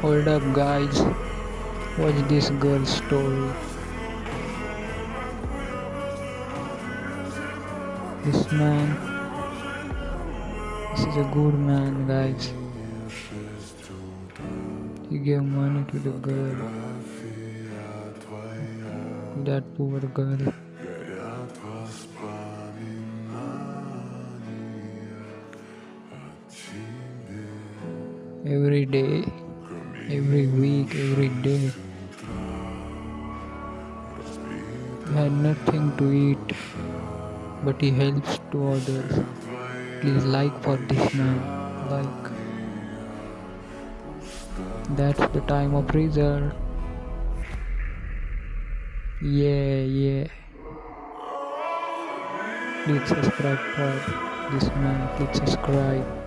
Hold up, guys. Watch this girl's story. This man, this is a good man, guys. He gave money to the girl, to that poor girl. Every day, every week, every day. He had nothing to eat, but he helps to others. Please like for this man. Like. That's the time of result. Yeah, yeah. Please subscribe for this man. Please subscribe.